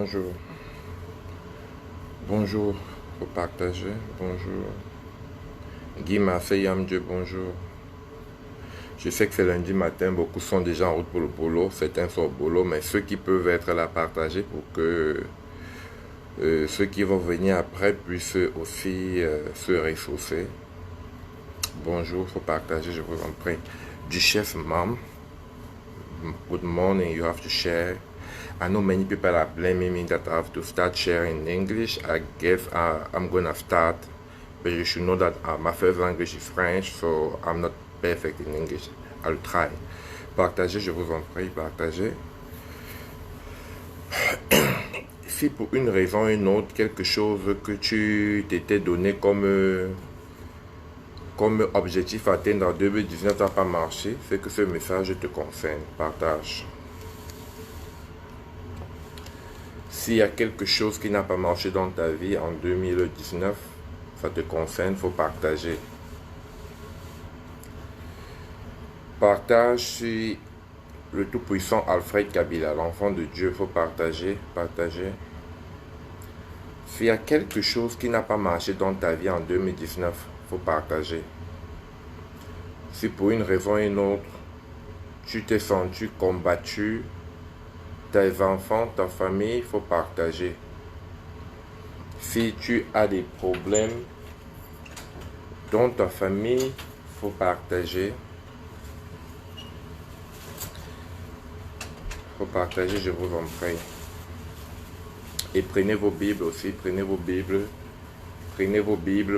Bonjour. Bonjour. Faut partager. Bonjour. Guy Marseille Dieu, bonjour. Je sais que c'est lundi matin, beaucoup sont déjà en route pour le boulot, certains sont au boulot, mais ceux qui peuvent être là partagés pour que ceux qui vont venir après puissent aussi se ressourcer. Bonjour, faut partager, je vous en prie. Duchesse Mom, good morning, you have to share. I know many people are blaming me that I have to start sharing in English. I guess I'm gonna start, but you should know that my first language is French, so I'm not perfect in English. I'll try. Partagez, je vous en prie, partagez. Si pour une raison ou une autre, quelque chose que tu t'étais donné comme objectif à atteindre en 2019 n'a pas marché, c'est que ce message te concerne. Partage. S'il y a quelque chose qui n'a pas marché dans ta vie en 2019, ça te concerne, il faut partager. Partage sur le tout-puissant Alfred Kabila, l'enfant de Dieu, il faut partager, partager. S'il y a quelque chose qui n'a pas marché dans ta vie en 2019, il faut partager. Si pour une raison ou une autre, tu t'es senti combattu, tes enfants, ta famille, il faut partager. Si tu as des problèmes dans ta famille, il faut partager. Il faut partager, je vous en prie. Et prenez vos Bibles aussi, prenez vos Bibles,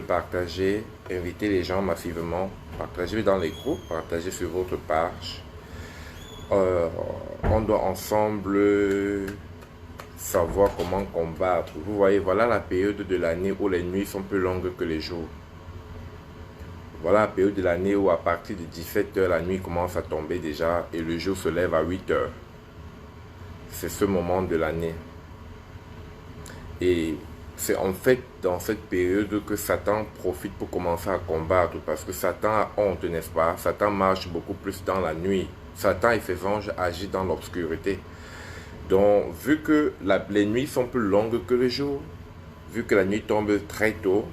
partagez, invitez les gens massivement, partagez dans les groupes, partagez sur votre page. On doit ensemble savoir comment combattre. Vous voyez, voilà la période de l'année où les nuits sont plus longues que les jours. Voilà la période de l'année où à partir de 17h, la nuit commence à tomber déjà et le jour se lève à 8h. C'est ce moment de l'année. Et c'est en fait dans cette période que Satan profite pour commencer à combattre. Parce que Satan a honte, n'est-ce pas? Satan marche beaucoup plus dans la nuit. Satan et ses anges agissent dans l'obscurité. Donc, vu que les nuits sont plus longues que le jour, vu que la nuit tombe très tôt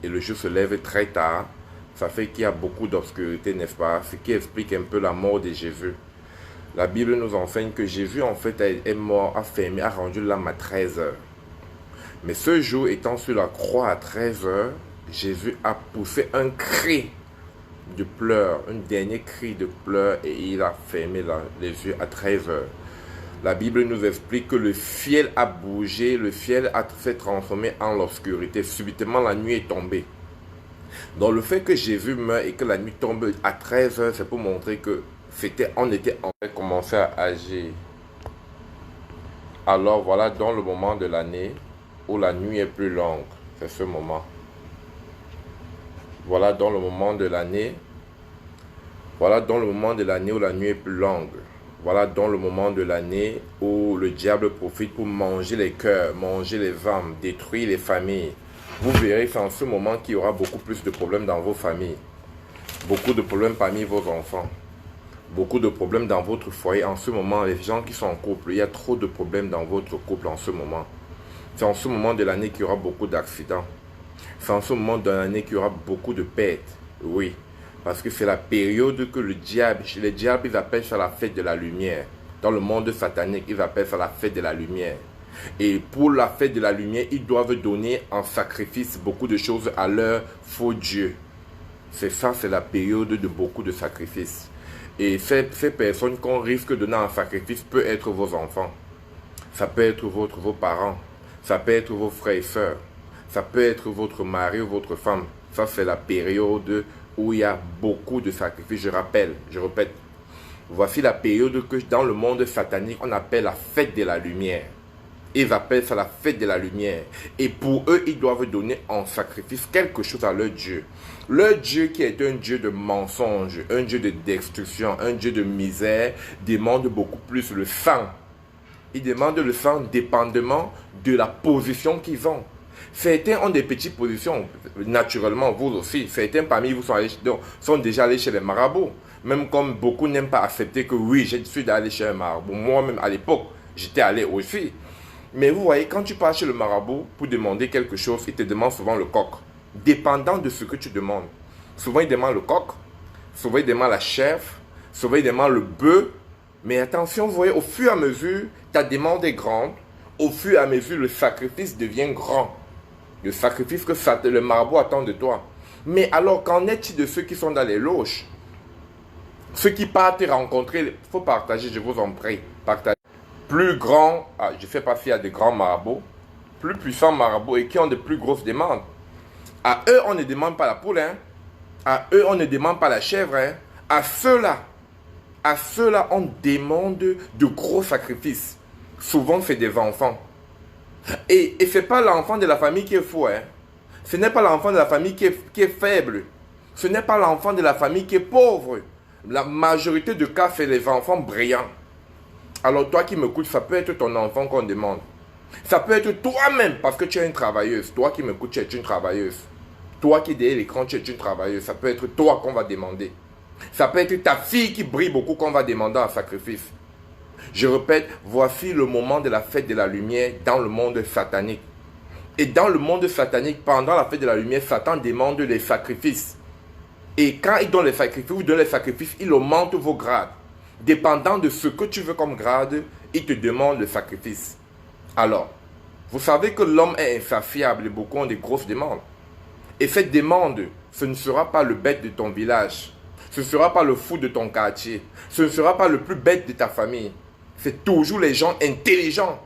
et le jour se lève très tard, ça fait qu'il y a beaucoup d'obscurité, n'est-ce pas? Ce qui explique un peu la mort de Jésus. La Bible nous enseigne que Jésus, en fait, est mort, a rendu l'âme à 13h. Mais ce jour, étant sur la croix à 13h, Jésus a poussé un cri de pleurs, un dernier cri de pleurs, et il a fermé les yeux à 13h. La Bible nous explique que le ciel a bougé, le ciel s'est transformé en l'obscurité. Subitement, la nuit est tombée. Donc le fait que Jésus meure et que la nuit tombe à 13h, c'est pour montrer que on était en train de commencer à agir. Alors voilà dans le moment de l'année où la nuit est plus longue, c'est ce moment. Voilà dans le moment de l'année. Voilà dans le moment de l'année où la nuit est plus longue. Voilà dans le moment de l'année où le diable profite pour manger les cœurs, manger les âmes, détruire les familles. Vous verrez, c'est en ce moment qu'il y aura beaucoup plus de problèmes dans vos familles. Beaucoup de problèmes parmi vos enfants. Beaucoup de problèmes dans votre foyer. En ce moment, les gens qui sont en couple, il y a trop de problèmes dans votre couple en ce moment. C'est en ce moment de l'année qu'il y aura beaucoup d'accidents. C'est en ce moment de l'année qu'il y aura beaucoup de pertes. Oui, parce que c'est la période que les diables, ils appellent ça la fête de la lumière. Dans le monde satanique, ils appellent ça la fête de la lumière. Et pour la fête de la lumière, ils doivent donner en sacrifice beaucoup de choses à leur faux Dieu. C'est ça, c'est la période de beaucoup de sacrifices. Et ces personnes qu'on risque de donner en sacrifice peut être vos enfants. Ça peut être vos parents. Ça peut être vos frères et sœurs. Ça peut être votre mari ou votre femme. Ça, c'est la période où il y a beaucoup de sacrifices. Je répète. Voici la période que dans le monde satanique, on appelle la fête de la lumière. Ils appellent ça la fête de la lumière. Et pour eux, ils doivent donner en sacrifice quelque chose à leur Dieu. Leur Dieu qui est un Dieu de mensonge, un Dieu de destruction, un Dieu de misère, demande beaucoup plus le sang. Ils demandent le sang dépendamment de la position qu'ils ont. Certains ont des petites positions, naturellement, vous aussi. Certains parmi vous sont déjà allés chez les marabouts. Même comme beaucoup n'aiment pas accepter que oui, je suis allé chez un marabout. Moi-même, à l'époque, j'étais allé aussi. Mais vous voyez, quand tu pars chez le marabout pour demander quelque chose, il te demande souvent le coq. Dépendant de ce que tu demandes. Souvent, il demande le coq. Souvent, il demande la chèvre. Souvent, il demande le bœuf. Mais attention, vous voyez, au fur et à mesure, ta demande est grande. Au fur et à mesure, le sacrifice devient grand. Le sacrifice que le marabout attend de toi. Mais alors, qu'en est-il de ceux qui sont dans les loges? Ceux qui partent te rencontrer, il faut partager, je vous en prie. Partagez. Plus grand, je ne fais pas fi à des grands marabouts, plus puissants marabouts et qui ont de plus grosses demandes. À eux, on ne demande pas la poule, hein. À eux, on ne demande pas la chèvre, hein. À ceux-là, on demande de gros sacrifices. Souvent, c'est des enfants. Et ce n'est pas l'enfant de la famille qui est fou, hein. Ce n'est pas l'enfant de la famille qui est faible. Ce n'est pas l'enfant de la famille qui est pauvre. La majorité de cas, c'est les enfants brillants. Alors toi qui m'écoutes, ça peut être ton enfant qu'on demande. Ça peut être toi-même parce que tu es une travailleuse. Toi qui m'écoutes, tu es une travailleuse. Toi qui es derrière l'écran, tu es une travailleuse. Ça peut être toi qu'on va demander. Ça peut être ta fille qui brille beaucoup qu'on va demander un sacrifice. Je répète, voici le moment de la fête de la lumière dans le monde satanique. Et dans le monde satanique, pendant la fête de la lumière, Satan demande les sacrifices. Et quand il donne les sacrifices, vous donnez les sacrifices, il augmente vos grades. Dépendant de ce que tu veux comme grade, il te demande le sacrifice. Alors, vous savez que l'homme est insatiable et beaucoup ont des grosses demandes. Et cette demande, ce ne sera pas le bête de ton village. Ce ne sera pas le fou de ton quartier. Ce ne sera pas le plus bête de ta famille. C'est toujours les gens intelligents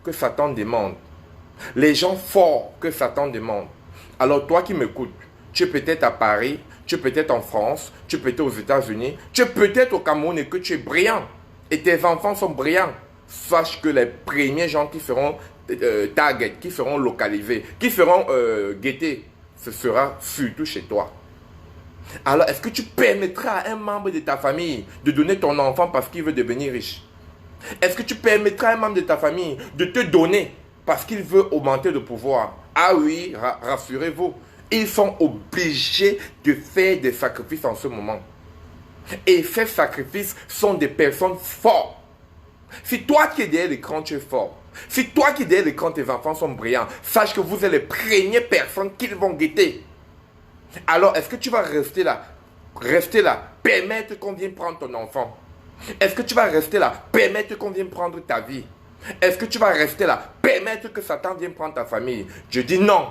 que Satan demande. Les gens forts que Satan demande. Alors toi qui m'écoutes, tu es peut-être à Paris, tu es peut-être en France, tu es peut-être aux États-Unis, tu es peut-être au Cameroun et que tu es brillant. Et tes enfants sont brillants. Sache que les premiers gens qui seront target, qui seront localisés, qui seront guettés, ce sera surtout chez toi. Alors, est-ce que tu permettras à un membre de ta famille de donner ton enfant parce qu'il veut devenir riche? Est-ce que tu permettras à un membre de ta famille de te donner parce qu'il veut augmenter de pouvoir? Ah oui, rassurez-vous, ils sont obligés de faire des sacrifices en ce moment. Et ces sacrifices sont des personnes fortes. Si toi qui es derrière l'écran, tu es fort. Si toi qui es derrière l'écran, tes enfants sont brillants, sache que vous êtes les premières personnes qu'ils vont guetter. Alors, est-ce que tu vas rester là? Rester là, permettre qu'on vienne prendre ton enfant? Est-ce que tu vas rester là, permettre qu'on vienne prendre ta vie? Est-ce que tu vas rester là, permettre que Satan vienne prendre ta famille? Je dis non.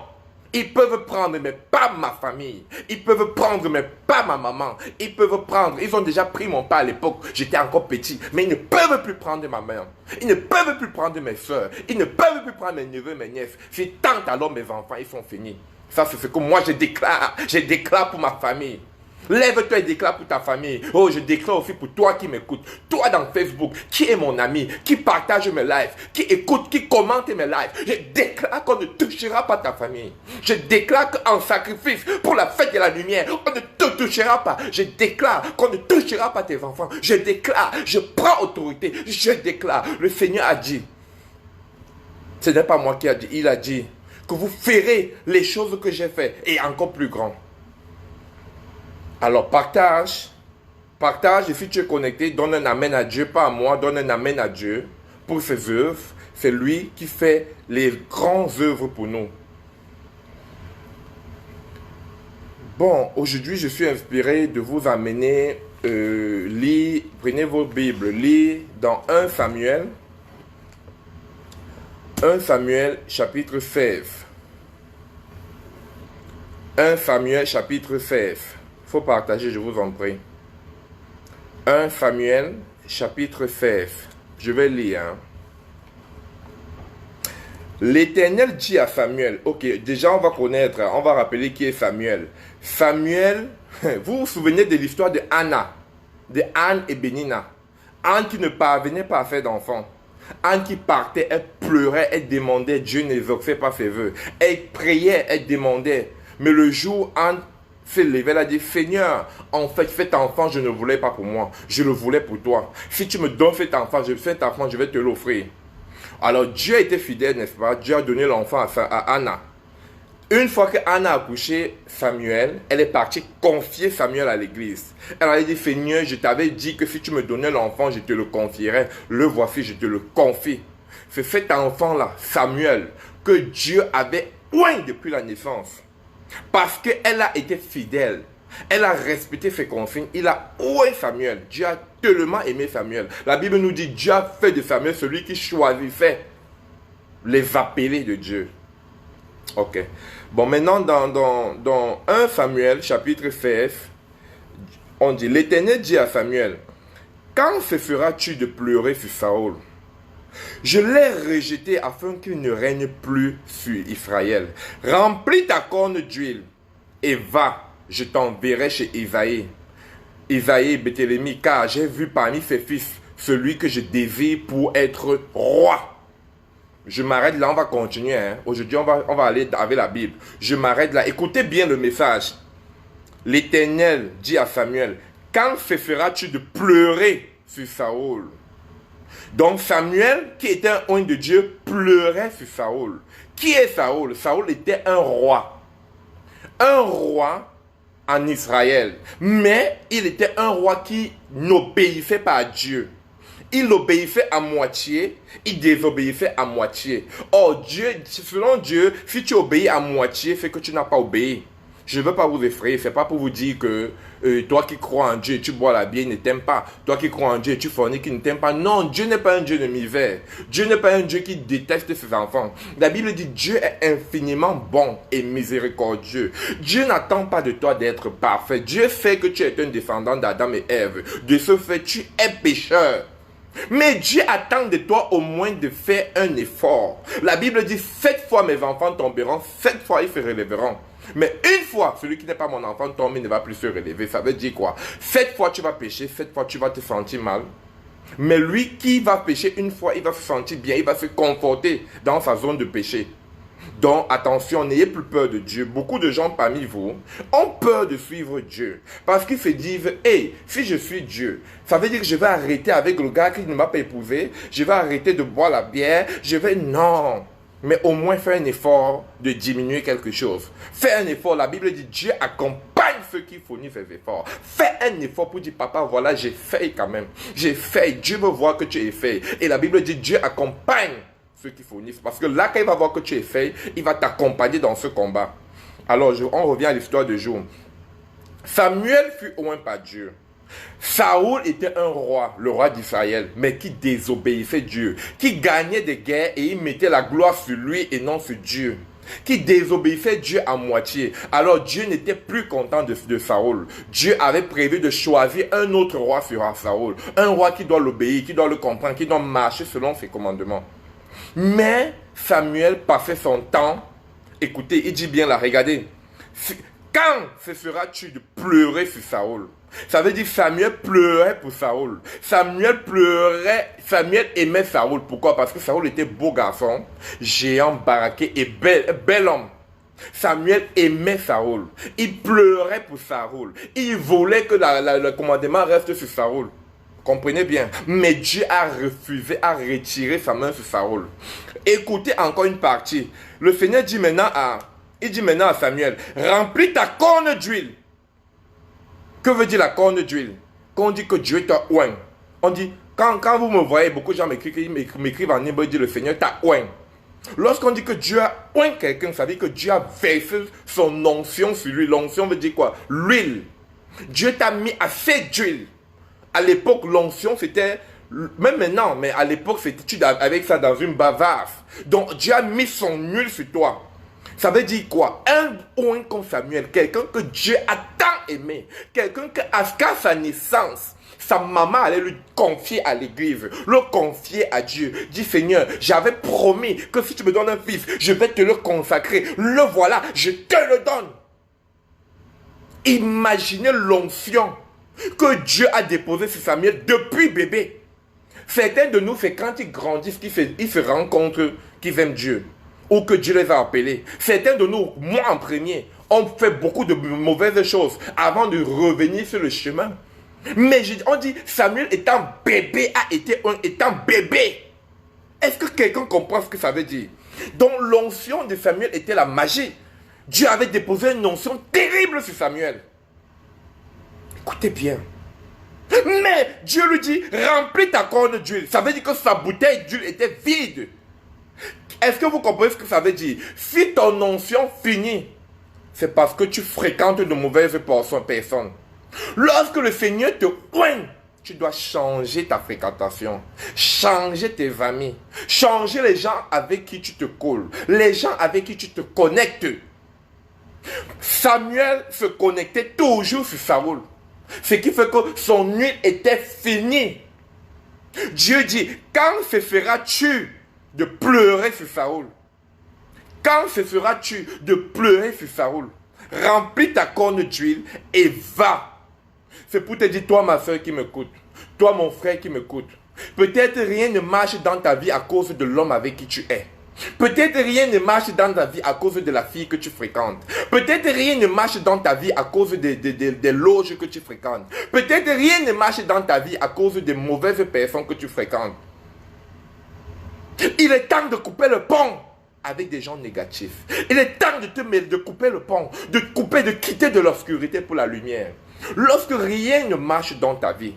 Ils peuvent prendre, mais pas ma famille. Ils peuvent prendre, mais pas ma maman. Ils peuvent prendre, ils ont déjà pris mon père à l'époque. J'étais encore petit. Mais ils ne peuvent plus prendre ma mère. Ils ne peuvent plus prendre mes soeurs. Ils ne peuvent plus prendre mes neveux, mes nièces. Si tant alors mes enfants, ils sont finis. Ça, c'est ce que moi je déclare. Je déclare pour ma famille. Lève-toi et déclare pour ta famille. Oh, je déclare aussi pour toi qui m'écoutes. Toi dans Facebook, qui est mon ami, qui partage mes lives, qui écoute, qui commente mes lives. Je déclare qu'on ne touchera pas ta famille. Je déclare qu'en sacrifice pour la fête de la lumière, on ne te touchera pas. Je déclare qu'on ne touchera pas tes enfants. Je déclare, je prends autorité. Je déclare, le Seigneur a dit. Ce n'est pas moi qui a dit, il a dit que vous ferez les choses que j'ai faites et encore plus grand. Alors partage, et si tu es connecté, donne un amen à Dieu, pas à moi, donne un amen à Dieu pour ses œuvres. C'est lui qui fait les grandes œuvres pour nous. Bon, aujourd'hui je suis inspiré de vous amener, prenez vos Bibles, lire dans 1 Samuel chapitre 16. 1 Samuel chapitre 16. Il faut partager, je vous en prie. 1 Samuel, chapitre 16. Je vais lire. Hein. L'Éternel dit à Samuel, ok, déjà on va connaître, on va rappeler qui est Samuel. Samuel, vous vous souvenez de l'histoire de Anna, de Anne et Bénina. Anne qui ne parvenait pas à faire d'enfant. Anne qui partait, elle pleurait, elle demandait, Dieu n'exauçait pas ses vœux. Elle priait, elle demandait. Mais le jour, Anne s'est levée, elle a dit, Seigneur, en fait, cet enfant, je ne le voulais pas pour moi. Je le voulais pour toi. Si tu me donnes cet enfant, je vais te l'offrir. Alors Dieu a été fidèle, n'est-ce pas? Dieu a donné l'enfant à Anna. Une fois que Anna a accouché Samuel, elle est partie confier Samuel à l'église. Elle a dit, Seigneur, je t'avais dit que si tu me donnais l'enfant, je te le confierais. Le voici, je te le confie. c'est cet enfant-là, Samuel, que Dieu avait oint depuis la naissance. Parce qu'elle a été fidèle. Elle a respecté ses consignes. Il a oint Samuel. Dieu a tellement aimé Samuel. La Bible nous dit, Dieu a fait de Samuel celui qui choisissait les appelés de Dieu. Ok. Bon, maintenant, dans 1 Samuel, chapitre 16, on dit, l'Éternel dit à Samuel, quand cesseras-tu de pleurer sur Saül? Je l'ai rejeté afin qu'il ne règne plus sur Israël. Remplis ta corne d'huile et va, je t'enverrai chez Isaïe. Isaïe Béthélémi, car j'ai vu parmi ses fils celui que je désire pour être roi. Je m'arrête là, on va continuer. Aujourd'hui, on va aller avec la Bible. Je m'arrête là. Écoutez bien le message. L'Éternel dit à Samuel, quand cesseras-tu de pleurer sur Saül? Donc Samuel, qui était un oint de Dieu, pleurait sur Saül. Qui est Saül? Saül était un roi. Un roi en Israël. Mais il était un roi qui n'obéissait pas à Dieu. Il obéissait à moitié, il désobéissait à moitié. Or, Dieu, selon Dieu, si tu obéis à moitié, c'est que tu n'as pas obéi. Je ne veux pas vous effrayer, ce n'est pas pour vous dire que toi qui crois en Dieu et tu bois la bière, il ne t'aime pas. Toi qui crois en Dieu et tu forniques, il ne t'aime pas. Non, Dieu n'est pas un Dieu de misère. Dieu n'est pas un Dieu qui déteste ses enfants. La Bible dit Dieu est infiniment bon et miséricordieux. Dieu n'attend pas de toi d'être parfait. Dieu sait que tu es un descendant d'Adam et Ève. De ce fait, tu es pécheur. Mais Dieu attend de toi au moins de faire un effort. La Bible dit 7 fois mes enfants tomberont, 7 fois ils se relèveront. Mais une fois, celui qui n'est pas mon enfant tombe, il ne va plus se relever. Ça veut dire quoi? 7 fois tu vas pécher, 7 fois tu vas te sentir mal. Mais lui qui va pécher une fois, il va se sentir bien, il va se conforter dans sa zone de péché. Donc attention, n'ayez plus peur de Dieu. Beaucoup de gens parmi vous ont peur de suivre Dieu. Parce qu'ils se disent, hey, si je suis Dieu, ça veut dire que je vais arrêter avec le gars qui ne m'a pas épousé. Je vais arrêter de boire la bière. Je vais, non. Mais au moins faire un effort de diminuer quelque chose. Fais un effort. La Bible dit, Dieu accompagne ceux qui fournissent ces efforts. Fais un effort pour dire, papa, voilà, j'ai fait quand même. J'ai fait. Dieu veut voir que tu es fait. Et la Bible dit, Dieu accompagne ceux qui fournissent. Parce que là, quand il va voir que tu es fait, il va t'accompagner dans ce combat. Alors, on revient à l'histoire de jour. Samuel fut oint par Dieu. Saül était un roi, le roi d'Israël, mais qui désobéissait Dieu, qui gagnait des guerres et il mettait la gloire sur lui et non sur Dieu, qui désobéissait Dieu à moitié. Alors Dieu n'était plus content de Saül. Dieu avait prévu de choisir un autre roi sur Saül, un roi qui doit l'obéir, qui doit le comprendre, qui doit marcher selon ses commandements. Mais Samuel passait son temps, écoutez, il dit bien là, regardez, quand cesseras-tu de pleurer sur Saül? Ça veut dire Samuel pleurait pour Saül. Samuel pleurait, Samuel aimait Saül. Pourquoi? Parce que Saül était beau garçon, géant, baraqué et bel homme. Samuel aimait Saül. Il pleurait pour Saül. Il voulait que le commandement reste sur Saül. Comprenez bien. Mais Dieu a refusé, a retiré sa main sur Saül. Écoutez encore une partie. Le Seigneur dit maintenant à Samuel, remplis ta corne d'huile. Que veut dire la corne d'huile? Quand on dit que Dieu t'a oint, on dit, quand vous me voyez, beaucoup de gens m'écrivent en hébreu, dit le Seigneur t'a oint. Lorsqu'on dit que Dieu a oint quelqu'un, ça veut dire que Dieu a versé son onction sur lui. L'onction veut dire quoi? L'huile. Dieu t'a mis assez d'huile. À l'époque, l'onction, c'était, même maintenant, mais à l'époque, c'était avec ça dans une bavasse. Donc, Dieu a mis son huile sur toi. Ça veut dire quoi? Un oint comme Samuel, quelqu'un que Dieu a tant aimé, quelqu'un qu'à sa naissance, sa maman allait lui confier à l'église, le confier à Dieu. Dit Seigneur, j'avais promis que si tu me donnes un fils, je vais te le consacrer. Le voilà, je te le donne. Imaginez l'onction que Dieu a déposée sur Samuel depuis bébé. Certains de nous, c'est quand ils grandissent qu'ils se rendent compte qu'ils aiment Dieu. Ou que Dieu les a appelés. Certains de nous, moi en premier, ont fait beaucoup de mauvaises choses avant de revenir sur le chemin. Mais on dit, Samuel étant bébé a été étant bébé. Est-ce que quelqu'un comprend ce que ça veut dire? Donc l'onction de Samuel était la magie. Dieu avait déposé une onction terrible sur Samuel. Écoutez bien. Mais Dieu lui dit, remplis ta corne d'huile. Ça veut dire que sa bouteille d'huile était vide. Est-ce que vous comprenez ce que ça veut dire? Si ton onction finit, c'est parce que tu fréquentes de mauvaises personnes. Lorsque le Seigneur te oigne, tu dois changer ta fréquentation, changer tes amis, changer les gens avec qui tu te colles, les gens avec qui tu te connectes. Samuel se connectait toujours sur Saoul, ce qui fait que son huile était finie. Dieu dit, quand cesseras-tu de pleurer sur Saoul? Quand cesseras-tu de pleurer sur Saoul? Remplis ta corne d'huile et va. C'est pour te dire, toi ma soeur qui m'écoute, toi mon frère qui m'écoute, peut-être rien ne marche dans ta vie à cause de l'homme avec qui tu es. Peut-être rien ne marche dans ta vie à cause de la fille que tu fréquentes. Peut-être rien ne marche dans ta vie à cause des loges que tu fréquentes. Peut-être rien ne marche dans ta vie à cause des mauvaises personnes que tu fréquentes. Il est temps de couper le pont avec des gens négatifs. Il est temps de couper le pont, de quitter de l'obscurité pour la lumière. Lorsque rien ne marche dans ta vie,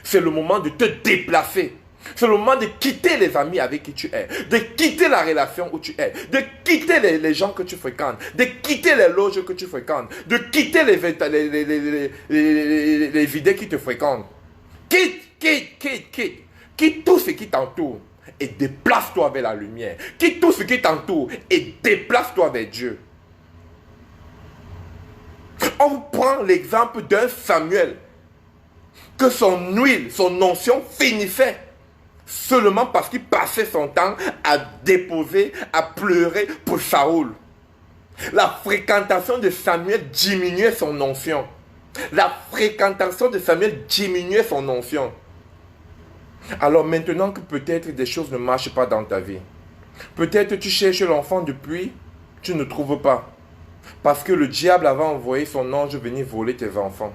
c'est le moment de te déplacer. C'est le moment de quitter les amis avec qui tu es, de quitter la relation où tu es, de quitter les gens que tu fréquentes, de quitter les loges que tu fréquentes, de quitter les vidés qui te fréquentent. Quitte tout ce qui t'entoure et déplace-toi vers la lumière. Quitte tout ce qui t'entoure et déplace-toi vers Dieu. On prend l'exemple d'un Samuel que son huile, son onction finissait seulement parce qu'il passait son temps à déposer, à pleurer pour Saoul. La fréquentation de Samuel diminuait son onction. Alors maintenant que peut-être des choses ne marchent pas dans ta vie, peut-être tu cherches l'enfant depuis, tu ne trouves pas. Parce que le diable avait envoyé son ange venir voler tes enfants.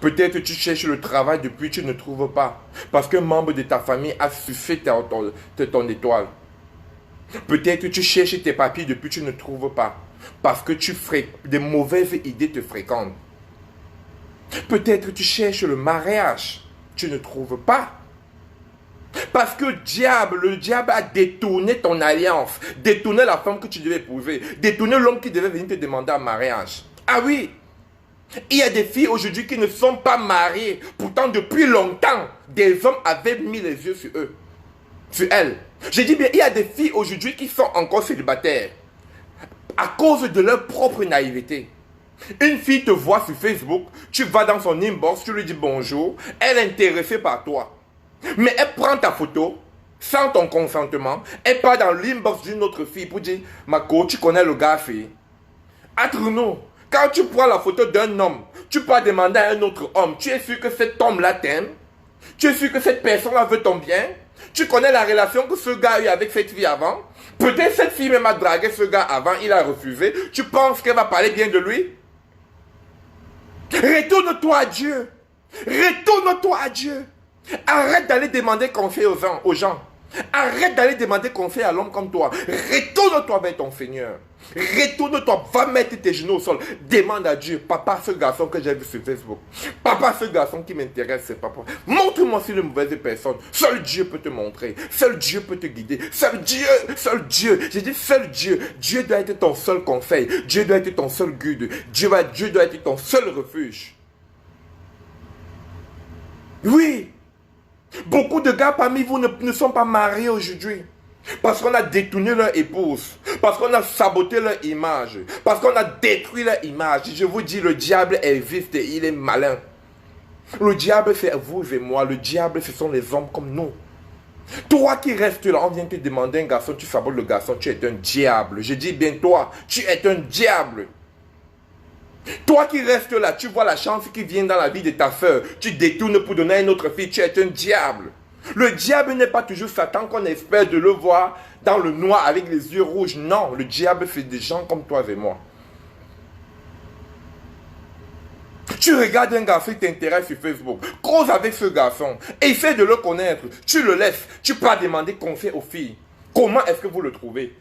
Peut-être tu cherches le travail depuis, tu ne trouves pas. Parce qu'un membre de ta famille a sucé ton étoile. Peut-être tu cherches tes papiers depuis, tu ne trouves pas. Parce que des mauvaises idées te fréquentent. Peut-être tu cherches le mariage, tu ne trouves pas. Parce que le diable a détourné ton alliance, détourné la femme que tu devais épouser, détourné l'homme qui devait venir te demander un mariage. Ah oui, il y a des filles aujourd'hui qui ne sont pas mariées. Pourtant, depuis longtemps, des hommes avaient mis les yeux sur eux, sur elles. Je dis bien, il y a des filles aujourd'hui qui sont encore célibataires à cause de leur propre naïveté. Une fille te voit sur Facebook, tu vas dans son inbox, tu lui dis bonjour, elle est intéressée par toi. Mais elle prend ta photo, sans ton consentement, elle part dans l'inbox d'une autre fille pour dire, Mako, tu connais le gars, fille. Entre nous, quand tu prends la photo d'un homme, tu peux demander à un autre homme, tu es sûr que cet homme-là t'aime? Tu es sûr que cette personne-là veut ton bien? Tu connais la relation que ce gars a eu avec cette fille avant? Peut-être cette fille même a dragué ce gars avant, il a refusé. Tu penses qu'elle va parler bien de lui? Retourne-toi à Dieu. Retourne-toi à Dieu. Arrête d'aller demander conseil aux gens. Arrête d'aller demander conseil à l'homme comme toi. Retourne-toi vers ton Seigneur. Retourne-toi, va mettre tes genoux au sol. Demande à Dieu, papa, ce garçon que j'ai vu sur Facebook. Papa, ce garçon qui m'intéresse, c'est papa. Montre-moi si les mauvaises personnes. Seul Dieu peut te montrer. Seul Dieu peut te guider. Seul Dieu. J'ai dit seul Dieu. Dieu doit être ton seul conseil. Dieu doit être ton seul guide. Dieu doit être ton seul refuge. Oui. Beaucoup de gars parmi vous ne sont pas mariés aujourd'hui. Parce qu'on a détourné leur épouse. Parce qu'on a saboté leur image. Parce qu'on a détruit leur image. Je vous dis, le diable existe et il est malin. Le diable, c'est vous et moi. Le diable, ce sont les hommes comme nous. Toi qui restes là, on vient te demander un garçon, tu sabotes le garçon, tu es un diable. Je dis bien toi, tu es un diable. Toi qui restes là, tu vois la chance qui vient dans la vie de ta soeur, tu détournes pour donner à une autre fille, tu es un diable. Le diable n'est pas toujours Satan qu'on espère de le voir dans le noir avec les yeux rouges. Non, le diable fait des gens comme toi et moi. Tu regardes un garçon qui t'intéresse sur Facebook, cause avec ce garçon, essaie de le connaître, tu le laisses, tu peux demander conseil aux filles. Comment est-ce que vous le trouvez?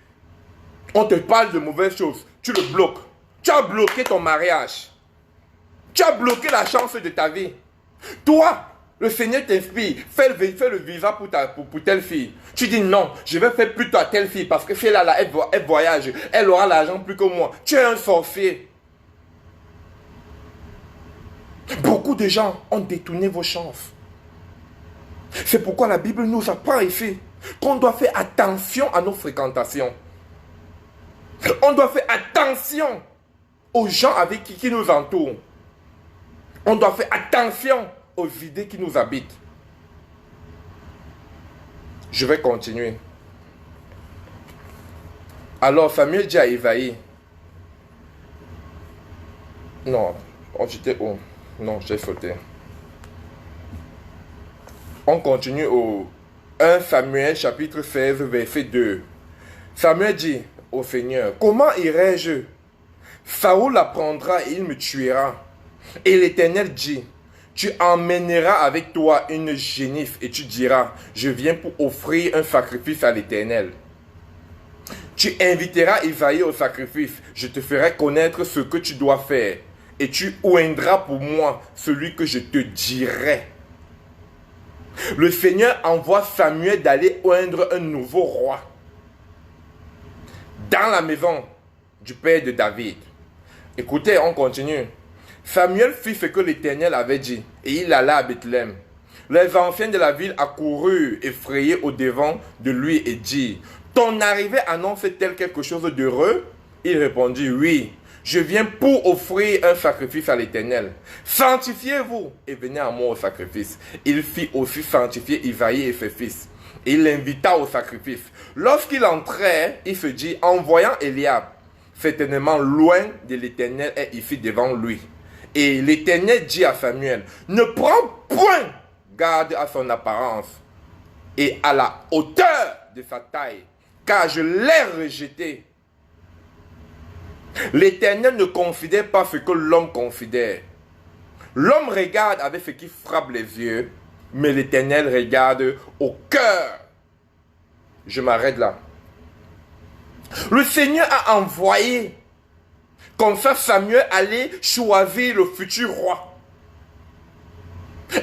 On te parle de mauvaises choses, tu le bloques. Tu as bloqué ton mariage. Tu as bloqué la chance de ta vie. Toi, Le Seigneur t'inspire, fais le visa pour telle fille. Tu dis non, je vais faire plutôt à telle fille parce que celle-là, là, elle voyage, elle aura l'argent plus que moi. Tu es un sorcier. Beaucoup de gens ont détourné vos chances. C'est pourquoi la Bible nous apprend ici qu'on doit faire attention à nos fréquentations. On doit faire attention aux gens avec qui nous entourent. On doit faire attention aux idées qui nous habitent. Je vais continuer. Alors Samuel dit à Isaïe. Non, j'étais où? Non, j'ai sauté. On continue au 1 Samuel chapitre 16 verset 2. Samuel dit au Seigneur, comment irai-je? Saoul apprendra et il me tuera. Et l'Éternel dit, tu emmèneras avec toi une génisse et tu diras, je viens pour offrir un sacrifice à l'Éternel. Tu inviteras Isaïe au sacrifice, je te ferai connaître ce que tu dois faire. Et tu oindras pour moi celui que je te dirai. Le Seigneur envoie Samuel d'aller oindre un nouveau roi dans la maison du père de David. Écoutez, on continue. Samuel fit ce que l'Éternel avait dit et il alla à Bethléem. Les anciens de la ville accoururent effrayés au devant de lui et dirent, ton arrivée annonce-t-elle quelque chose d'heureux? Il répondit, oui, je viens pour offrir un sacrifice à l'Éternel. Sanctifiez-vous et venez à moi au sacrifice. Il fit aussi sanctifier Isaïe et ses fils. Et il l'invita au sacrifice. Lorsqu'il entrait, il se dit, en voyant Eliab, certainement loin de l'Éternel est ici devant lui. Et l'Éternel dit à Samuel, ne prends point garde à son apparence et à la hauteur de sa taille, car je l'ai rejeté. L'Éternel ne considère pas ce que l'homme considère. L'homme regarde avec ce qui frappe les yeux, mais l'Éternel regarde au cœur. Je m'arrête là. Le Seigneur a envoyé, comme ça Samuel allait choisir le futur roi.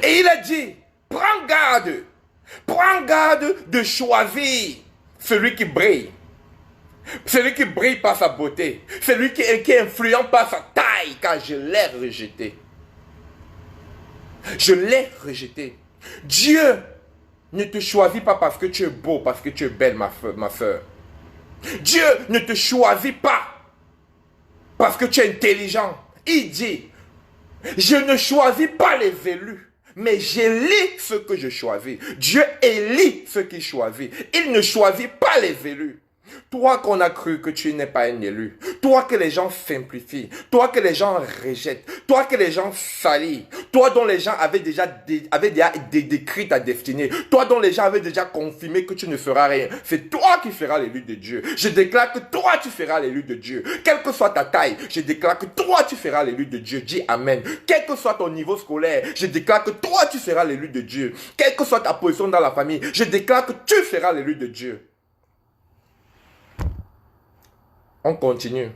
Et il a dit, prends garde de choisir celui qui brille. Celui qui brille par sa beauté. Celui qui est influent par sa taille, car je l'ai rejeté. Je l'ai rejeté. Dieu ne te choisit pas parce que tu es beau, parce que tu es belle, ma soeur. Dieu ne te choisit pas parce que tu es intelligent. Il dit, je ne choisis pas les élus, mais j'élis ceux que je choisis. Dieu élit ceux qu'il choisit. Il ne choisit pas les élus. Toi qu'on a cru que tu n'es pas un élu, toi que les gens simplifient, toi que les gens rejettent, toi que les gens salissent, toi dont les gens avaient déjà décrit ta destinée, toi dont les gens avaient déjà confirmé que tu ne feras rien, c'est toi qui seras l'élu de Dieu. Je déclare que toi tu seras l'élu de Dieu. Quelle que soit ta taille, je déclare que toi tu seras l'élu de Dieu. Dis Amen. Quel que soit ton niveau scolaire, je déclare que toi tu seras l'élu de Dieu. Quelle que soit ta position dans la famille, je déclare que tu seras l'élu de Dieu. On continue.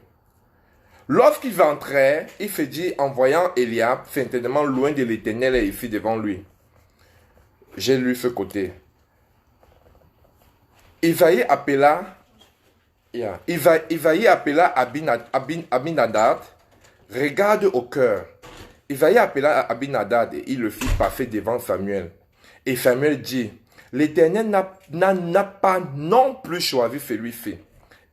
Lorsqu'ils entraient, il se dit, en voyant Eliab, certainement loin de l'Éternel et ici devant lui. J'ai lu ce côté. Isaïe appela Abinadab, regarde au cœur. Isaïe appela Abinadab et il le fit passer devant Samuel. Et Samuel dit, l'Éternel n'a pas non plus choisi celui-ci.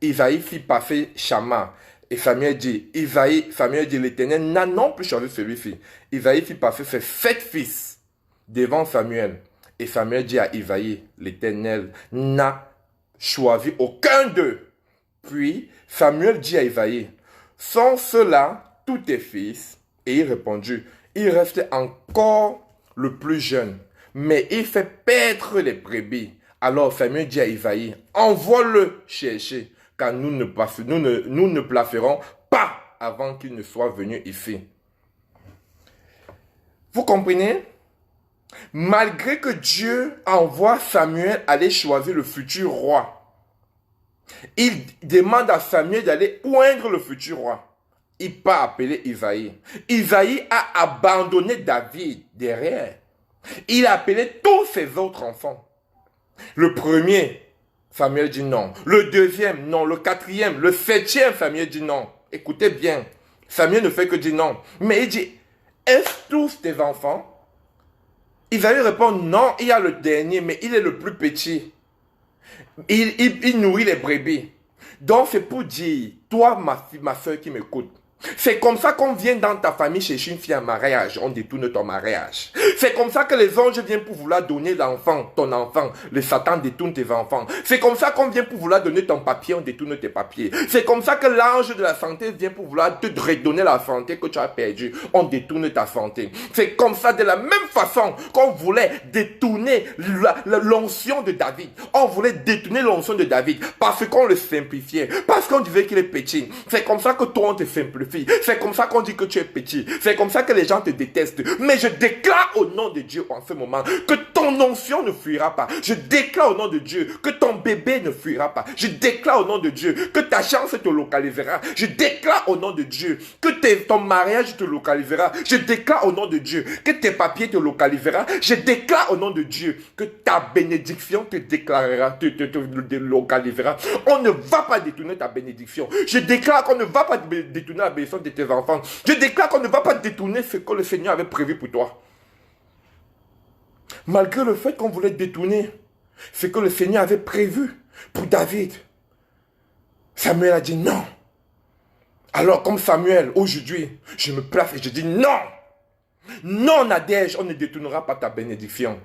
Isaïe fit passer Shama. Et Samuel dit, l'Éternel n'a non plus choisi celui-ci. Isaïe fit passer ses 7 fils devant Samuel. Et Samuel dit à Isaïe, l'Éternel n'a choisi aucun d'eux. Puis Samuel dit à Isaïe, sont ceux-là tous tes fils? Et il répondit, il reste encore le plus jeune, mais il fait paître les brebis. Alors Samuel dit à Isaïe, envoie-le chercher, car nous ne placerons pas avant qu'il ne soit venu ici. Vous comprenez? Malgré que Dieu envoie Samuel aller choisir le futur roi, il demande à Samuel d'aller oindre le futur roi. Il part appeler Isaïe. Isaïe a abandonné David derrière. Il a appelé tous ses autres enfants. Le premier, Samuel dit non. Le deuxième, non. Le quatrième, le septième, Samuel dit non. Écoutez bien, Samuel ne fait que dire non. Mais il dit, est-ce tous tes enfants? Il va lui répondre, non, il y a le dernier, mais il est le plus petit. Il nourrit les brebis. Donc c'est pour dire, toi, ma soeur qui m'écoute, c'est comme ça qu'on vient dans ta famille chercher une fille en mariage, on détourne ton mariage. C'est comme ça que les anges viennent pour vouloir donner l'enfant, ton enfant. Le Satan détourne tes enfants. C'est comme ça qu'on vient pour vouloir donner ton papier, on détourne tes papiers. C'est comme ça que l'ange de la santé vient pour vouloir te redonner la santé que tu as perdue, on détourne ta santé. C'est comme ça, de la même façon qu'on voulait détourner l'onction de David. On voulait détourner l'onction de David parce qu'on le simplifiait, parce qu'on disait qu'il est petit. C'est comme ça que toi on te simplifie. C'est comme ça qu'on dit que tu es petit. C'est comme ça que les gens te détestent. Mais je déclare au nom de Dieu en ce moment que ton onction ne fuira pas. Je déclare au nom de Dieu que ton bébé ne fuira pas. Je déclare au nom de Dieu que ta chance te localisera. Je déclare au nom de Dieu que ton mariage te localisera. Je déclare au nom de Dieu que tes papiers te localisera. Je déclare au nom de Dieu que ta bénédiction te déclarera, te localisera. On ne va pas détourner ta bénédiction. Je déclare qu'on ne va pas détourner la bénédiction de tes enfants. Je déclare qu'on ne va pas détourner ce que le Seigneur avait prévu pour toi. Malgré le fait qu'on voulait détourner ce que le Seigneur avait prévu pour David, Samuel a dit non. Alors comme Samuel, aujourd'hui, je me place et je dis non. Non Nadège, on ne détournera pas ta bénédiction.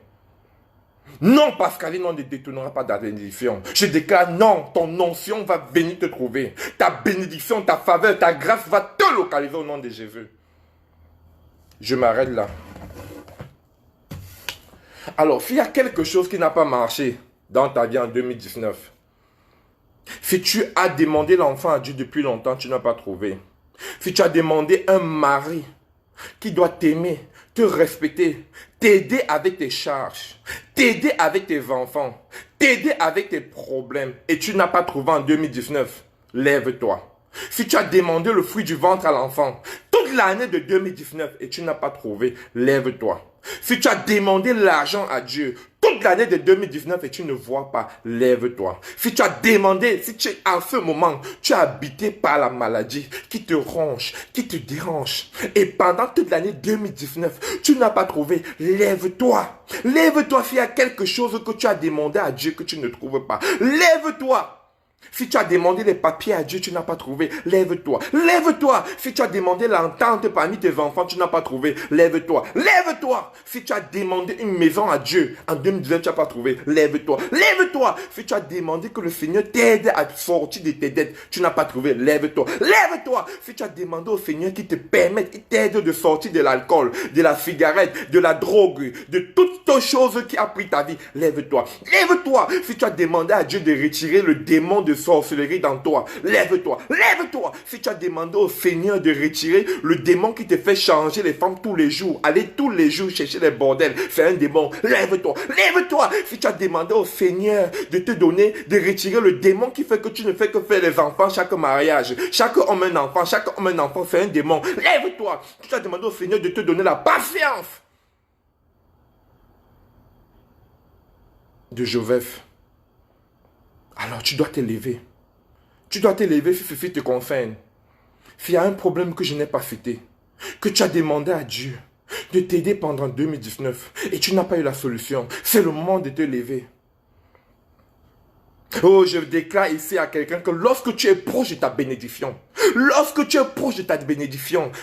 Non Pascaline, on ne détournera pas ta bénédiction. Je déclare non, ton onction va venir te trouver. Ta bénédiction, ta faveur, ta grâce va te localiser au nom de Jésus. Je m'arrête là. Alors, s'il y a quelque chose qui n'a pas marché dans ta vie en 2019, si tu as demandé l'enfant à Dieu depuis longtemps, tu n'as pas trouvé. Si tu as demandé un mari qui doit t'aimer, te respecter, t'aider avec tes charges, t'aider avec tes enfants, t'aider avec tes problèmes, et tu n'as pas trouvé en 2019, lève-toi. Si tu as demandé le fruit du ventre à l'enfant toute l'année de 2019 et tu n'as pas trouvé, lève-toi. Si tu as demandé l'argent à Dieu toute l'année de 2019 et tu ne vois pas, lève-toi. Si tu as demandé, si tu en ce moment, tu es habité par la maladie qui te ronge, qui te dérange, et pendant toute l'année 2019, tu n'as pas trouvé, lève-toi. Lève-toi s'il y a quelque chose que tu as demandé à Dieu que tu ne trouves pas. Lève-toi. Si tu as demandé les papiers à Dieu, tu n'as pas trouvé, lève-toi. Lève-toi. Si tu as demandé l'entente parmi tes enfants, tu n'as pas trouvé, lève-toi. Lève-toi. Si tu as demandé une maison à Dieu, en 2019, tu n'as pas trouvé, lève-toi. Lève-toi. Si tu as demandé que le Seigneur t'aide à sortir de tes dettes, tu n'as pas trouvé, lève-toi. Lève-toi. Si tu as demandé au Seigneur qu'il te permette, qu'il t'aide de sortir de l'alcool, de la cigarette, de la drogue, de toutes les choses qui a pris ta vie, lève-toi. Lève-toi. Si tu as demandé à Dieu de retirer le démon de sorcellerie dans toi, lève-toi, lève-toi. Si tu as demandé au Seigneur de retirer le démon qui te fait changer les femmes tous les jours, aller tous les jours chercher les bordels, c'est un démon, lève-toi, lève-toi. Si tu as demandé au Seigneur de te donner, de retirer le démon qui fait que tu ne fais que faire les enfants chaque mariage, chaque homme un enfant, c'est un démon, lève-toi. Si tu as demandé au Seigneur de te donner la patience de Joseph, alors tu dois te lever. Tu dois te lever si ceci te concerne. S'il y a un problème que je n'ai pas fêté, que tu as demandé à Dieu de t'aider pendant 2019 et tu n'as pas eu la solution, c'est le moment de te lever. Oh, je déclare ici à quelqu'un que lorsque tu es proche de ta bénédiction,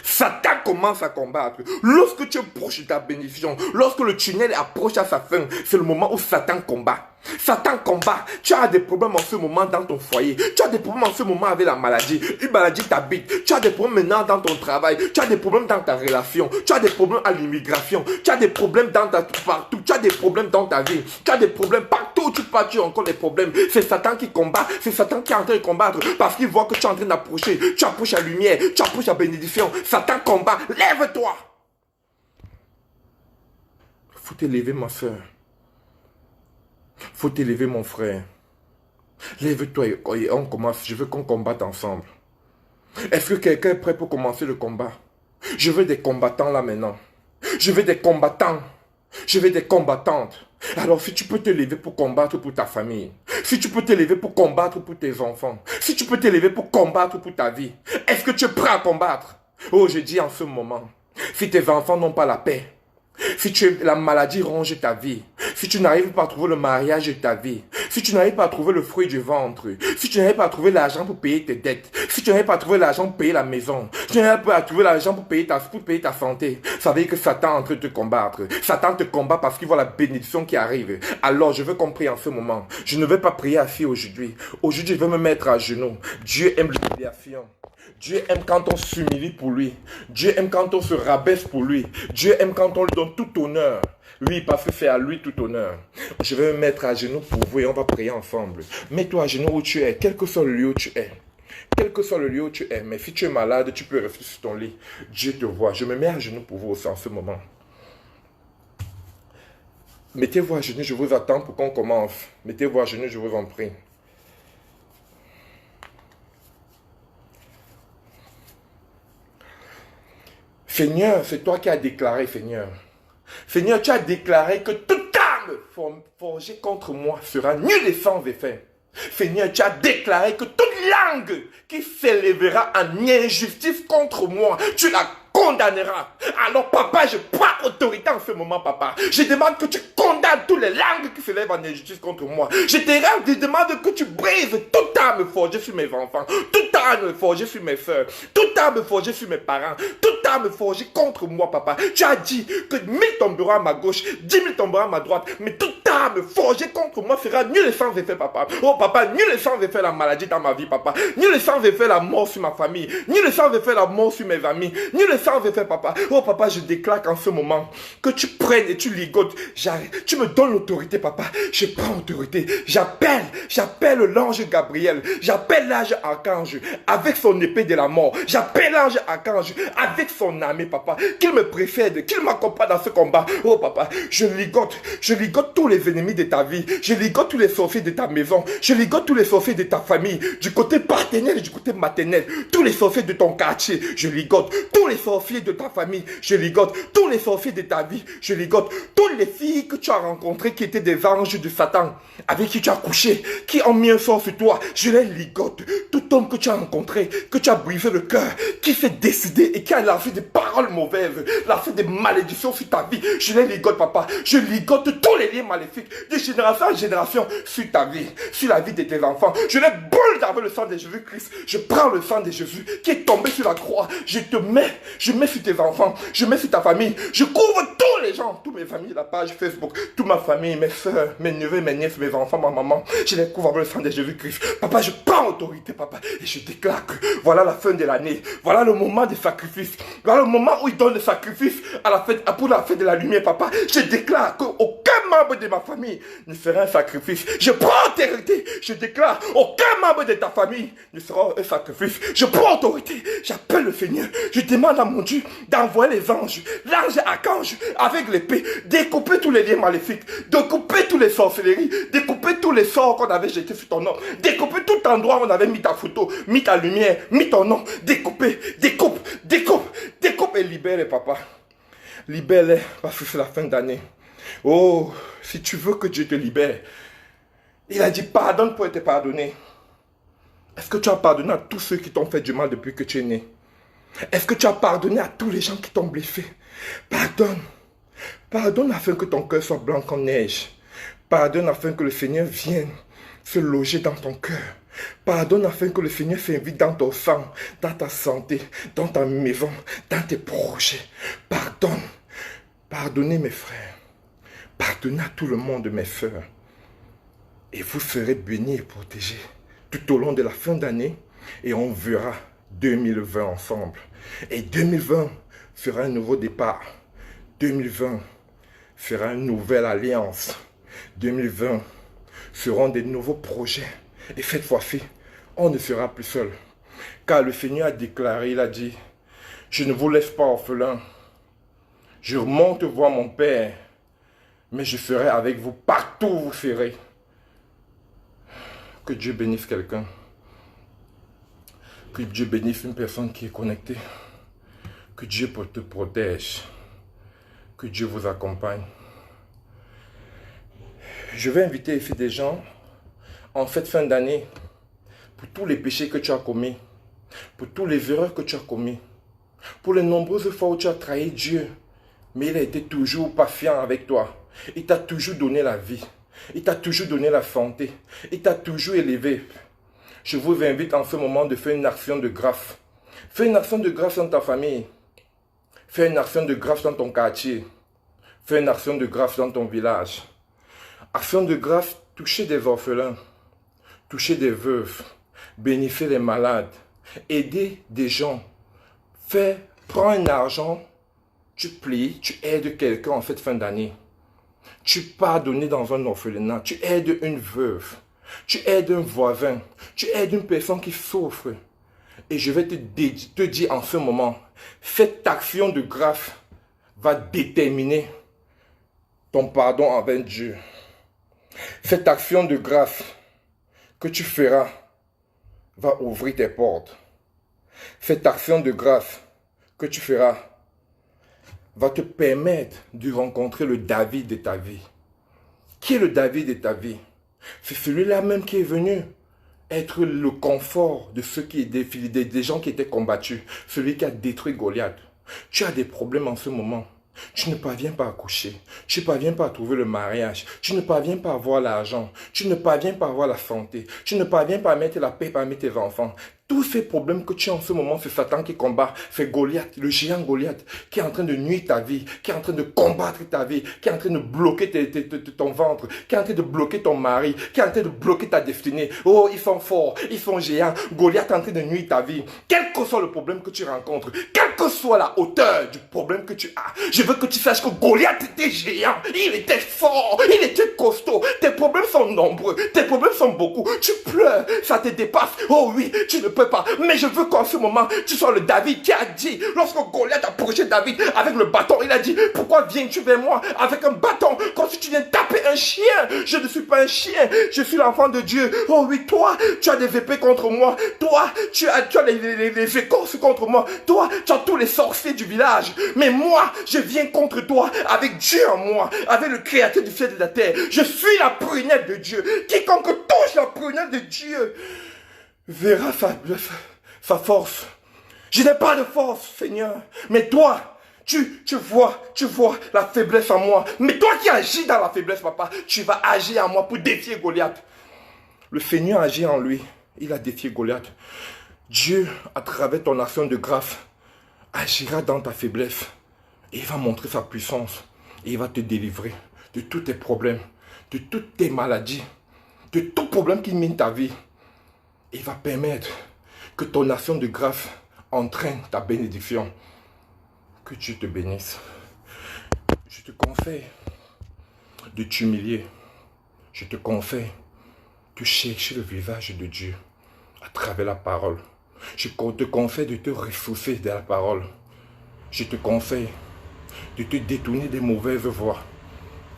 Satan commence à combattre. Lorsque tu es proche de ta bénédiction, lorsque le tunnel approche à sa fin, c'est le moment où Satan combat. Satan combat. Tu as des problèmes en ce moment dans ton foyer. Tu as des problèmes en ce moment avec la maladie. Une maladie t'habite. Tu as des problèmes maintenant dans ton travail. Tu as des problèmes dans ta relation. Tu as des problèmes à l'immigration. Tu as des problèmes partout. Tu as des problèmes dans ta vie. Tu as des problèmes partout où tu pars. Tu as encore des problèmes. C'est Satan qui combat. C'est Satan qui est en train de combattre parce qu'il voit que tu es en train d'approcher. Tu approches la lumière. Tu approches la bénédiction. Satan combat. Lève-toi. Faut te lever, ma soeur. Faut t'élever, mon frère. Lève-toi et on commence. Je veux qu'on combatte ensemble. Est-ce que quelqu'un est prêt pour commencer le combat? Je veux des combattants là maintenant. Je veux des combattants. Je veux des combattantes. Alors si tu peux te lever pour combattre pour ta famille, si tu peux te lever pour combattre pour tes enfants, si tu peux te lever pour combattre pour ta vie, est-ce que tu es prêt à combattre? Oh, je dis en ce moment, si tes enfants n'ont pas la paix, si la maladie ronge ta vie, si tu n'arrives pas à trouver le mariage de ta vie, si tu n'arrives pas à trouver le fruit du ventre, si tu n'arrives pas à trouver l'argent pour payer tes dettes, si tu n'arrives pas à trouver l'argent pour payer la maison, si tu n'arrives pas à trouver l'argent pour payer ta santé, ça veut dire que Satan est en train de te combattre. Satan te combat parce qu'il voit la bénédiction qui arrive. Alors je veux qu'on prie en ce moment. Je ne vais pas prier assis aujourd'hui. Aujourd'hui, je vais me mettre à genoux. Dieu aime l'humiliation. Dieu aime quand on s'humilie pour lui. Dieu aime quand on se rabaisse pour lui. Dieu aime quand on lui donne tout honneur. Oui, parce que c'est à lui tout honneur. Je vais me mettre à genoux pour vous et on va prier ensemble. Mets-toi à genoux où tu es, quel que soit le lieu où tu es. Quel que soit le lieu où tu es. Mais si tu es malade, tu peux rester sur ton lit. Dieu te voit. Je me mets à genoux pour vous aussi en ce moment. Mettez-vous à genoux, je vous attends pour qu'on commence. Mettez-vous à genoux, je vous en prie. Seigneur, c'est toi qui as déclaré, Seigneur. Seigneur, tu as déclaré que toute arme forgée contre moi sera nulle et sans effet. Seigneur, tu as déclaré que toute langue qui s'élèvera en injustice contre moi, tu la condamneras. Alors, papa, je prends autorité en ce moment, papa. Je demande que tu condamnes toutes les langues qui s'élèvent en injustice contre moi. Je demande que tu brises toute arme forgée sur mes enfants, toute arme forgée sur mes soeurs, toute arme forgée sur mes parents, toute arme forgée contre moi, papa. Tu as dit que 1000 tomberont à ma gauche, 10 000 tomberont à ma droite, mais toute arme forgée contre moi sera nulle et sans effet, papa. Oh, papa, nulle et sans effet la maladie dans ma vie, papa. Nulle et sans effet la mort sur ma famille. Nulle et sans effet la mort sur mes amis. Nulle et sans effet, papa. Oh, papa, je déclare qu'en ce moment, que tu prennes et tu ligotes. Tu me donnes l'autorité, papa. Je prends l'autorité. J'appelle l'ange Gabriel. J'appelle l'ange archange avec son épée de la mort. J'appelle l'ange archange avec son armée, papa. Qu'il me précède, qu'il m'accompagne dans ce combat. Oh, papa, je ligote tous les ennemis de ta vie. Je ligote tous les sorciers de ta maison. Je ligote tous les sorciers de ta famille. Du côté paternel et du côté maternel. Tous les sorciers de ton quartier. Je ligote tous les sorciers de ta famille. Je ligote tous les sorciers de ta vie. Je ligote toutes les filles que tu as rencontrées qui étaient des anges de Satan, avec qui tu as couché, qui ont mis un sort sur toi. Je les ligote. Tout homme que tu as rencontré, que tu as brisé le cœur, qui s'est décidé et qui a lancé des paroles mauvaises, lancé des malédictions sur ta vie. Je les ligote, papa. Je ligote tous les liens maléfiques de génération en génération sur ta vie, sur la vie de tes enfants. Je les brûle avec le sang de Jésus-Christ. Je prends le sang de Jésus qui est tombé sur la croix. Je mets sur tes enfants, je mets sur ta famille. Je couvre tous les gens, tous mes amis, la page Facebook, toute ma famille, mes soeurs, mes neveux, mes nièces, mes enfants, ma maman. Je les couvre avec le sang de Jésus-Christ. Papa, je prends autorité, papa, et je déclare que voilà la fin de l'année. Voilà le moment des sacrifices. Voilà le moment où ils donnent le sacrifice pour la fête de la lumière, papa. Je déclare qu'aucun membre de ma famille ne fera un sacrifice. Je prends autorité. Je déclare aucun membre de ta famille ne sera un sacrifice. Je prends autorité. J'appelle le Seigneur. Je demande à mon Dieu d'envoyer les anges, l'ange archange avec l'épée, découper tous les liens maléfiques, découper toutes les sorcelleries, découper tous les sorts qu'on avait jetés sur ton nom, découper tout endroit où on avait mis ta photo, mis ta lumière, mis ton nom, découper, découpe et libère, papa. Libère-les parce que c'est la fin d'année. Oh, si tu veux que Dieu te libère, il a dit pardonne pour être pardonné. Est-ce que tu as pardonné à tous ceux qui t'ont fait du mal depuis que tu es né? Est-ce que tu as pardonné à tous les gens qui t'ont blessé? Pardonne. Pardonne afin que ton cœur soit blanc comme neige. Pardonne afin que le Seigneur vienne se loger dans ton cœur. Pardonne afin que le Seigneur s'invite dans ton sang, dans ta santé, dans ta maison, dans tes projets. Pardonne. Pardonnez mes frères. Pardonnez à tout le monde, mes frères. Et vous serez bénis et protégés tout au long de la fin d'année. Et on verra 2020 ensemble. Et 2020 sera un nouveau départ. 2020 sera une nouvelle alliance. 2020 seront des nouveaux projets. Et cette fois-ci, on ne sera plus seul. Car le Seigneur a déclaré, il a dit, je ne vous laisse pas orphelins. Je remonte voir mon Père, mais je serai avec vous partout où vous serez. Que Dieu bénisse quelqu'un. Que Dieu bénisse une personne qui est connectée. Que Dieu te protège. Que Dieu vous accompagne. Je vais inviter ici des gens en cette fin d'année pour tous les péchés que tu as commis, pour toutes les erreurs que tu as commis, pour les nombreuses fois où tu as trahi Dieu, mais il a été toujours patient avec toi. Il t'a toujours donné la vie. Il t'a toujours donné la santé. Il t'a toujours élevé. Je vous invite en ce moment de faire une action de grâce. Fais une action de grâce dans ta famille. Fais une action de grâce dans ton quartier. Fais une action de grâce dans ton village. Action de grâce, toucher des orphelins, toucher des veuves, bénéficier les malades, aider des gens. Prends un argent, tu plies, tu aides quelqu'un en cette fin d'année. Tu pars donner dans un orphelinat, tu aides une veuve, tu aides un voisin, tu aides une personne qui souffre. Et je vais te dire en ce moment, cette action de grâce va déterminer ton pardon envers Dieu. Cette action de grâce que tu feras va ouvrir tes portes. Cette action de grâce que tu feras va te permettre de rencontrer le David de ta vie. Qui est le David de ta vie? C'est celui-là même qui est venu être le confort de ceux qui des gens qui étaient combattus. Celui qui a détruit Goliath. Tu as des problèmes en ce moment. Tu ne parviens pas à coucher. Tu ne parviens pas à trouver le mariage. Tu ne parviens pas à avoir l'argent. Tu ne parviens pas à avoir la santé. Tu ne parviens pas à mettre la paix parmi tes enfants. Tous ces problèmes que tu as en ce moment, c'est Satan qui combat. C'est Goliath, le géant Goliath, qui est en train de nuire ta vie, qui est en train de combattre ta vie, qui est en train de bloquer ton ventre, qui est en train de bloquer ton mari, qui est en train de bloquer ta destinée. Oh, ils sont forts, ils sont géants. Goliath est en train de nuire ta vie. Quel que soit le problème que tu rencontres, quelle que soit la hauteur du problème que tu as, je veux que tu saches que Goliath était géant, il était fort, il était costaud. Tes problèmes sont nombreux, tes problèmes sont beaucoup. Tu pleures, ça te dépasse. Oh oui, tu ne peux pas. Mais je veux qu'en ce moment, tu sois le David qui a dit, lorsque Goliath approchait David avec le bâton, il a dit, pourquoi viens-tu vers moi avec un bâton, comme si tu viens taper un chien? Je ne suis pas un chien, je suis l'enfant de Dieu. Oh oui, toi, tu as des épées contre moi. Toi, tu as les écorces contre moi. Toi, tu as tous les sorciers du village. Mais moi, je viens contre toi avec Dieu en moi, avec le créateur du ciel et de la terre. Je suis la prunelle de Dieu. Quiconque touche la prunelle de Dieu verra sa force. Je n'ai pas de force, Seigneur. Mais toi, tu vois la faiblesse en moi. Mais toi qui agis dans la faiblesse, papa, tu vas agir en moi pour défier Goliath. Le Seigneur agit en lui. Il a défié Goliath. Dieu, à travers ton action de grâce, agira dans ta faiblesse. Et il va montrer sa puissance. Et il va te délivrer de tous tes problèmes, de toutes tes maladies, de tout problème qui mine ta vie. Il va permettre que ton action de grâce entraîne ta bénédiction. Que Dieu te bénisse. Je te conseille de t'humilier. Je te conseille de chercher le visage de Dieu à travers la parole. Je te conseille de te ressourcer de la parole. Je te conseille de te détourner des mauvaises voies.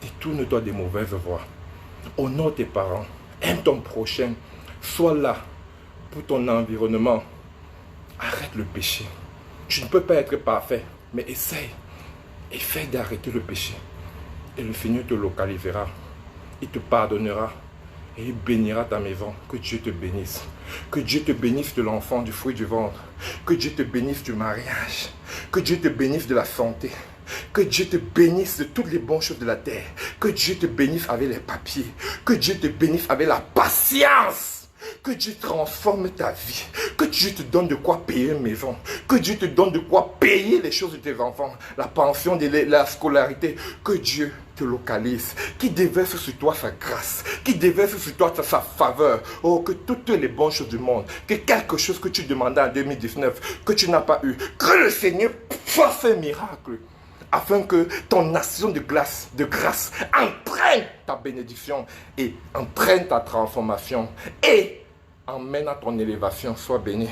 Détourne-toi des mauvaises voies. Honore tes parents. Aime ton prochain. Sois là pour ton environnement. Arrête le péché. Tu ne peux pas être parfait, mais essaye. Essaye d'arrêter le péché. Et le Seigneur te localisera. Il te pardonnera. Et il bénira ta maison. Que Dieu te bénisse. Que Dieu te bénisse de l'enfant, du fruit du ventre. Que Dieu te bénisse du mariage. Que Dieu te bénisse de la santé. Que Dieu te bénisse de toutes les bonnes choses de la terre. Que Dieu te bénisse avec les papiers. Que Dieu te bénisse avec la patience. Que Dieu transforme ta vie. Que Dieu te donne de quoi payer une maison. Que Dieu te donne de quoi payer les choses de tes enfants. La pension, la scolarité. Que Dieu te localise. Qui déverse sur toi sa grâce. Qui déverse sur toi sa faveur. Oh, que toutes les bonnes choses du monde. Que quelque chose que tu demandais en 2019. Que tu n'as pas eu. Que le Seigneur fasse un miracle. Afin que ton action de grâce entraîne ta bénédiction et entraîne ta transformation et emmène à ton élévation. Sois béni.